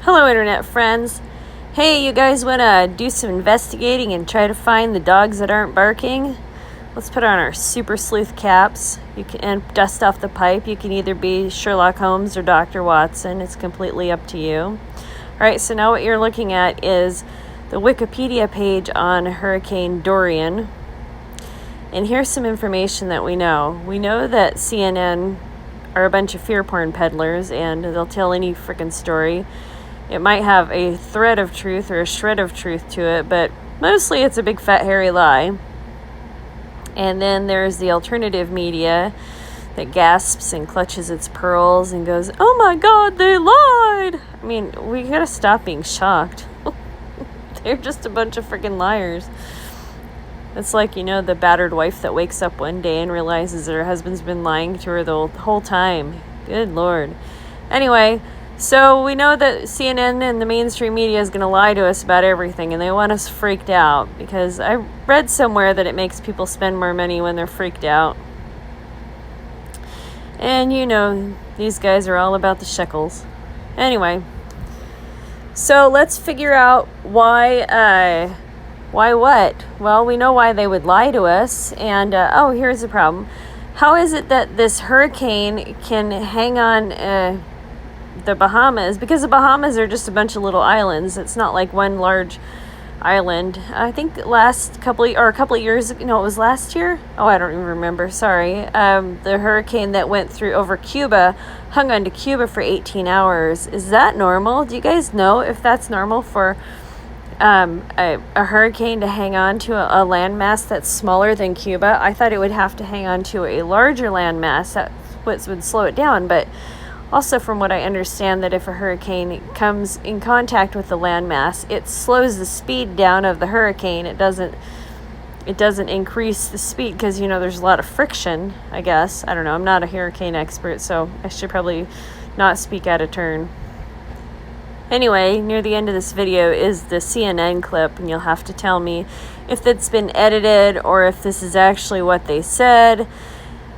Hello, internet friends. Hey, you guys want to do some investigating and try to find the dogs that aren't barking? Let's put on our super sleuth caps and dust off the pipe. You can either be Sherlock Holmes or Dr. Watson. It's completely up to you. All right, so now what you're looking at is the Wikipedia page on Hurricane Dorian. And here's some information that we know. We know that CNN are a bunch of fear porn peddlers, and they'll tell any freaking story. It might have a thread of truth or a shred of truth to it, but mostly it's a big fat hairy lie. And then there's the alternative media that gasps and clutches its pearls and goes, "Oh my God, they lied!" I mean, we gotta stop being shocked. They're just a bunch of freaking liars. It's like, the battered wife that wakes up one day and realizes that her husband's been lying to her the whole time. Good Lord. Anyway, so we know that CNN and the mainstream media is going to lie to us about everything, and they want us freaked out because I read somewhere that it makes people spend more money when they're freaked out. And these guys are all about the shekels. Anyway, so let's figure out why what? Well, we know why they would lie to us, and here's the problem. How is it that this hurricane can hang on the Bahamas? Because the Bahamas are just a bunch of little islands. It's not like one large island. I think a couple of years ago, no, it was last year. Oh, I don't even remember. Sorry. The hurricane that went through over Cuba hung on to Cuba for 18 hours. Is that normal? Do you guys know if that's normal for a hurricane to hang on to a landmass that's smaller than Cuba? I thought it would have to hang on to a larger landmass. That's what would slow it down. But also, from what I understand, that if a hurricane comes in contact with the landmass, it slows the speed down of the hurricane. It doesn't increase the speed because, there's a lot of friction, I guess. I don't know. I'm not a hurricane expert, so I should probably not speak out of turn. Anyway, near the end of this video is the CNN clip, and you'll have to tell me if it's been edited or if this is actually what they said.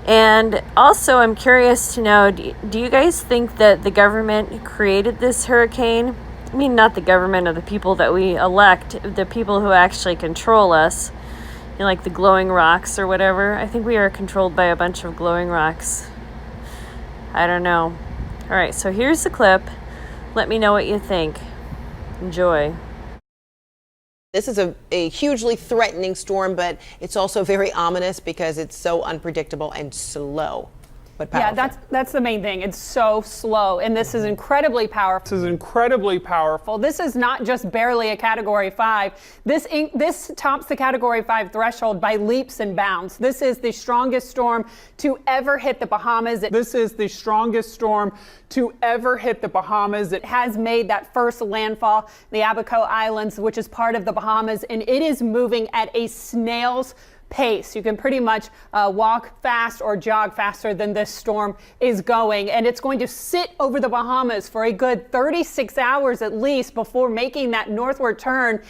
And also, I'm curious to know, do you guys think that the government created this hurricane? I mean, not the government of the people that we elect, the people who actually control us, like the glowing rocks or whatever. I think we are controlled by a bunch of glowing rocks. I don't know. All right, so here's the clip. Let me know what you think. Enjoy. This is a hugely threatening storm, but it's also very ominous because it's so unpredictable and slow, but powerful. Yeah, that's the main thing. It's so slow, and this is incredibly powerful. This is not just barely a Category 5. This tops the Category 5 threshold by leaps and bounds. This is the strongest storm to ever hit the Bahamas. It has made that first landfall, the Abaco Islands, which is part of the Bahamas, and it is moving at a snail's pace. You can pretty much walk fast or jog faster than this storm is going, and it's going to sit over the Bahamas for a good 36 hours at least before making that northward turn.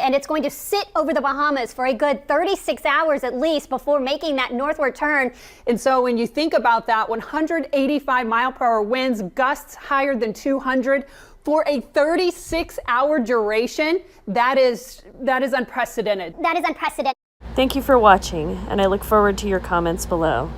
And so when you think about that, 185 mile per hour winds, gusts higher than 200 for a 36-hour duration, that is unprecedented. Thank you for watching, and I look forward to your comments below.